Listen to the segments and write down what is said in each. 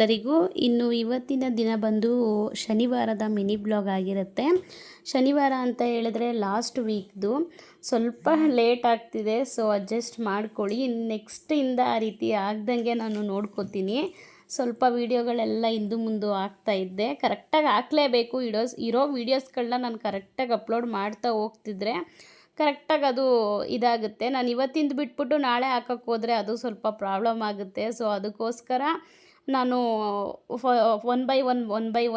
ಎಲ್ಲರಿಗೂ ಇನ್ನು ಇವತ್ತಿನ ದಿನ ಬಂದು ಶನಿವಾರದ ಮಿನಿ ಬ್ಲಾಗ್ ಆಗಿರುತ್ತೆ. ಶನಿವಾರ ಅಂತ ಹೇಳಿದ್ರೆ ಲಾಸ್ಟ್ ವೀಕ್ದು ಸ್ವಲ್ಪ ಲೇಟ್ ಆಗ್ತಿದೆ, ಸೊ ಅಡ್ಜಸ್ಟ್ ಮಾಡ್ಕೊಳ್ಳಿ. ನೆಕ್ಸ್ಟಿಂದ ಆ ರೀತಿ ಆಗ್ದಂಗೆ ನಾನು ನೋಡ್ಕೋತೀನಿ. ಸ್ವಲ್ಪ ವೀಡಿಯೋಗಳೆಲ್ಲ ಹಿಂದು ಮುಂದೆ ಆಗ್ತಾ ಇದ್ದೆ, ಕರೆಕ್ಟಾಗಿ ಹಾಕಲೇಬೇಕು. ಇರೋ ವೀಡಿಯೋಸ್ಗಳನ್ನ ನಾನು ಕರೆಕ್ಟಾಗಿ ಅಪ್ಲೋಡ್ ಮಾಡ್ತಾ ಹೋಗ್ತಿದ್ರೆ ಕರೆಕ್ಟಾಗಿ ಅದು ಇದಾಗುತ್ತೆ. ನಾನು ಇವತ್ತಿಂದು ಬಿಟ್ಬಿಟ್ಟು ನಾಳೆ ಹಾಕೋಕ್ಕೆ ಹೋದರೆ ಅದು ಸ್ವಲ್ಪ ಪ್ರಾಬ್ಲಮ್ ಆಗುತ್ತೆ. ಸೊ ಅದಕ್ಕೋಸ್ಕರ ನಾನು ಒನ್ ಬೈ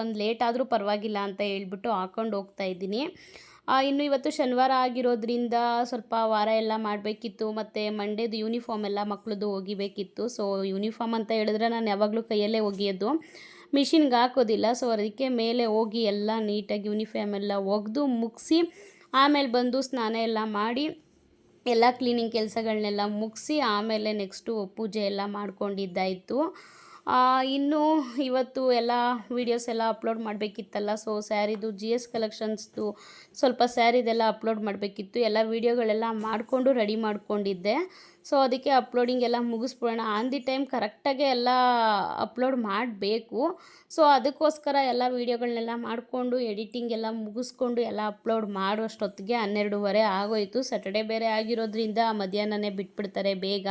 ಒನ್ ಲೇಟ್ ಆದರೂ ಪರವಾಗಿಲ್ಲ ಅಂತ ಹೇಳ್ಬಿಟ್ಟು ಹಾಕ್ಕೊಂಡು ಹೋಗ್ತಾ ಇದ್ದೀನಿ. ಇನ್ನು ಇವತ್ತು ಶನಿವಾರ ಆಗಿರೋದ್ರಿಂದ ಸ್ವಲ್ಪ ವಾರ ಎಲ್ಲ ಮಾಡಬೇಕಿತ್ತು, ಮತ್ತು ಮಂಡೇದು ಯೂನಿಫಾರ್ಮ್ ಎಲ್ಲ ಮಕ್ಕಳದು ಒಗಿಬೇಕಿತ್ತು. ಸೊ ಯೂನಿಫಾರ್ಮ್ ಅಂತ ಹೇಳಿದ್ರೆ ನಾನು ಯಾವಾಗಲೂ ಕೈಯಲ್ಲೇ ಒಗೆಯೋದು, ಮಿಷಿನ್ಗೆ ಹಾಕೋದಿಲ್ಲ. ಸೊ ಅದಕ್ಕೆ ಮೇಲೆ ಹೋಗಿ ಎಲ್ಲ ನೀಟಾಗಿ ಯೂನಿಫಾರ್ಮ್ ಎಲ್ಲ ಒಗೆದು ಮುಗಿಸಿ ಆಮೇಲೆ ಬಂದು ಸ್ನಾನ ಎಲ್ಲ ಮಾಡಿ ಎಲ್ಲ ಕ್ಲೀನಿಂಗ್ ಕೆಲಸಗಳನ್ನೆಲ್ಲ ಮುಗಿಸಿ ಆಮೇಲೆ ನೆಕ್ಸ್ಟು ಪೂಜೆ ಎಲ್ಲ ಮಾಡ್ಕೊಂಡಿದ್ದಾಯಿತು. ಇನ್ನು ಇವತ್ತು ಎಲ್ಲ ವೀಡಿಯೋಸ್ ಎಲ್ಲ ಅಪ್ಲೋಡ್ ಮಾಡಬೇಕಿತ್ತಲ್ಲ. ಸೊ ಸ್ಯಾರಿದು GS ಕಲೆಕ್ಷನ್ಸ್ದು ಸ್ವಲ್ಪ ಸ್ಯಾರಿದೆಲ್ಲ ಅಪ್ಲೋಡ್ ಮಾಡಬೇಕಿತ್ತು. ಎಲ್ಲ ವೀಡಿಯೋಗಳೆಲ್ಲ ಮಾಡಿಕೊಂಡು ರೆಡಿ ಮಾಡ್ಕೊಂಡಿದ್ದೆ. ಸೊ ಅದಕ್ಕೆ ಅಪ್ಲೋಡಿಂಗ್ ಎಲ್ಲ ಮುಗಿಸ್ಬಿಡೋಣ, ಆನ್ ದಿ ಟೈಮ್ ಕರೆಕ್ಟಾಗೆ ಎಲ್ಲ ಅಪ್ಲೋಡ್ ಮಾಡಬೇಕು. ಸೊ ಅದಕ್ಕೋಸ್ಕರ ಎಲ್ಲ ವೀಡಿಯೋಗಳನ್ನೆಲ್ಲ ಮಾಡಿಕೊಂಡು ಎಡಿಟಿಂಗ್ ಎಲ್ಲ ಮುಗಿಸ್ಕೊಂಡು ಎಲ್ಲ ಅಪ್ಲೋಡ್ ಮಾಡೋಷ್ಟೊತ್ತಿಗೆ 12:30 ಆಗೋಯಿತು. ಸ್ಯಾಟರ್ಡೇ ಬೇರೆ ಆಗಿರೋದ್ರಿಂದ ಮಧ್ಯಾಹ್ನನೇ ಬಿಟ್ಬಿಡ್ತಾರೆ ಬೇಗ.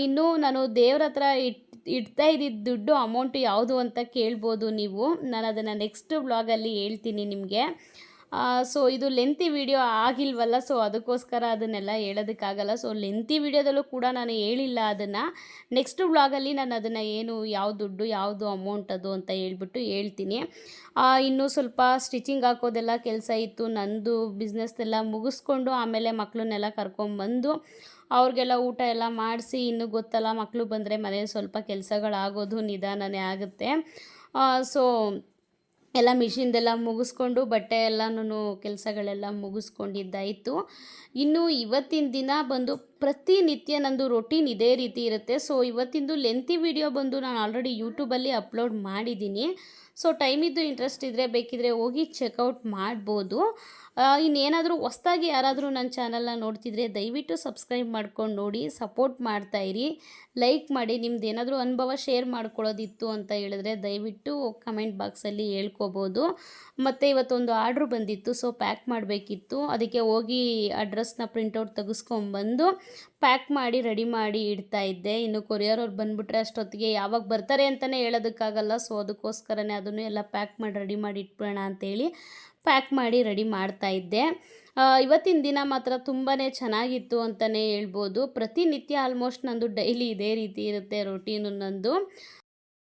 ಇನ್ನು ನಾನು ದೇವ್ರ ಹತ್ರ ಇಡ್ತಾ ಇದ್ದಿದ್ದು ದುಡ್ಡು ಅಮೌಂಟು ಯಾವುದು ಅಂತ ಕೇಳ್ಬೋದು ನೀವು. ನಾನು ಅದನ್ನು ನೆಕ್ಸ್ಟ್ ವ್ಲಾಗಲ್ಲಿ ಹೇಳ್ತೀನಿ ನಿಮಗೆ. ಸೊ ಇದು ಲೆಂತಿ ವಿಡಿಯೋ ಆಗಿಲ್ವಲ್ಲ, ಸೊ ಅದಕ್ಕೋಸ್ಕರ ಅದನ್ನೆಲ್ಲ ಹೇಳೋದಕ್ಕಾಗಲ್ಲ. ಸೊ ಲೆಂತಿ ವಿಡಿಯೋದಲ್ಲೂ ಕೂಡ ನಾನು ಹೇಳಿಲ್ಲ ಅದನ್ನು. ನೆಕ್ಸ್ಟ್ ವ್ಲಾಗಲ್ಲಿ ನಾನು ಅದನ್ನು ಏನು ಯಾವ ದುಡ್ಡು ಯಾವುದು ಅಮೌಂಟ್ ಅದು ಅಂತ ಹೇಳ್ಬಿಟ್ಟು ಹೇಳ್ತೀನಿ. ಇನ್ನೂ ಸ್ವಲ್ಪ ಸ್ಟಿಚಿಂಗ್ ಹಾಕೋದೆಲ್ಲ ಕೆಲಸ ಇತ್ತು. ನಂದು ಬಿಸ್ನೆಸ್ದೆಲ್ಲ ಮುಗಿಸ್ಕೊಂಡು ಆಮೇಲೆ ಮಕ್ಕಳನ್ನೆಲ್ಲ ಕರ್ಕೊಂಬಂದು ಅವ್ರಿಗೆಲ್ಲ ಊಟ ಎಲ್ಲ ಮಾಡಿಸಿ, ಇನ್ನೂ ಗೊತ್ತಲ್ಲ ಮಕ್ಕಳು ಬಂದರೆ ಮನೇಲಿ ಸ್ವಲ್ಪ ಕೆಲಸಗಳಾಗೋದು ನಿಧಾನನೇ ಆಗುತ್ತೆ. ಸೊ ಎಲ್ಲ ಮಿಷಿನ್ದೆಲ್ಲ ಮುಗಿಸ್ಕೊಂಡು ಬಟ್ಟೆ ಎಲ್ಲನೂ ಕೆಲಸಗಳೆಲ್ಲ ಮುಗಿಸ್ಕೊಂಡಿದ್ದಾಯಿತು. ಇನ್ನು ಇವತ್ತಿನ ದಿನ ಬಂದು ಪ್ರತಿನಿತ್ಯ ನಂದು ರೊಟೀನ್ ಇದೇ ರೀತಿ ಇರುತ್ತೆ. ಸೊ ಇವತ್ತಿಂದು ಲೆಂತಿ ವಿಡಿಯೋ ಬಂದು ನಾನು ಆಲ್ರೆಡಿ ಯೂಟ್ಯೂಬಲ್ಲಿ ಅಪ್ಲೋಡ್ ಮಾಡಿದ್ದೀನಿ. ಸೊ ಟೈಮಿದ್ದು ಇಂಟ್ರೆಸ್ಟ್ ಇದ್ದರೆ ಬೇಕಿದ್ದರೆ ಹೋಗಿ ಚೆಕ್ಔಟ್ ಮಾಡ್ಬೋದು. ಇನ್ನೇನಾದರೂ ಹೊಸ್ದಾಗಿ ಯಾರಾದರೂ ನನ್ನ ಚಾನಲ್ನ ನೋಡ್ತಿದ್ರೆ ದಯವಿಟ್ಟು ಸಬ್ಸ್ಕ್ರೈಬ್ ಮಾಡ್ಕೊಂಡು ನೋಡಿ, ಸಪೋರ್ಟ್ ಮಾಡ್ತಾಯಿರಿ, ಲೈಕ್ ಮಾಡಿ. ನಿಮ್ದು ಏನಾದರೂ ಅನುಭವ ಶೇರ್ ಮಾಡ್ಕೊಳ್ಳೋದಿತ್ತು ಅಂತ ಹೇಳಿದ್ರೆ ದಯವಿಟ್ಟು ಕಮೆಂಟ್ ಬಾಕ್ಸಲ್ಲಿ ಹೇಳ್ಕೊಬೋದು. ಮತ್ತು ಇವತ್ತೊಂದು ಆರ್ಡ್ರ್ ಬಂದಿತ್ತು, ಸೊ ಪ್ಯಾಕ್ ಮಾಡಬೇಕಿತ್ತು. ಅದಕ್ಕೆ ಹೋಗಿ ಅಡ್ರೆಸ್ನ ಪ್ರಿಂಟೌಟ್ ತೆಗೆಸ್ಕೊಂಬಂದು ಪ್ಯಾಕ್ ಮಾಡಿ ರೆಡಿ ಮಾಡಿ ಇಡ್ತಾ ಇದ್ದೆ. ಇನ್ನು ಕೊರಿಯರ್ ಅವ್ರು ಬಂದುಬಿಟ್ರೆ ಅಷ್ಟೊತ್ತಿಗೆ ಯಾವಾಗ ಬರ್ತಾರೆ ಅಂತಲೇ ಹೇಳೋದಕ್ಕಾಗಲ್ಲ. ಸೊ ಅದಕ್ಕೋಸ್ಕರನೇ ಅದನ್ನು ಎಲ್ಲ ಪ್ಯಾಕ್ ಮಾಡಿ ರೆಡಿ ಮಾಡಿ ಇಟ್ಬಿಡೋಣ ಅಂಥೇಳಿ ಪ್ಯಾಕ್ ಮಾಡಿ ರೆಡಿ ಮಾಡ್ತಾ ಇದ್ದೆ. ಇವತ್ತಿನ ದಿನ ಮಾತ್ರ ತುಂಬಾ ಚೆನ್ನಾಗಿತ್ತು ಅಂತಲೇ ಹೇಳ್ಬೋದು. ಪ್ರತಿನಿತ್ಯ ಆಲ್ಮೋಸ್ಟ್ ನಂದು ಡೈಲಿ ಇದೇ ರೀತಿ ಇರುತ್ತೆ ರೊಟೀನು ನಂದು.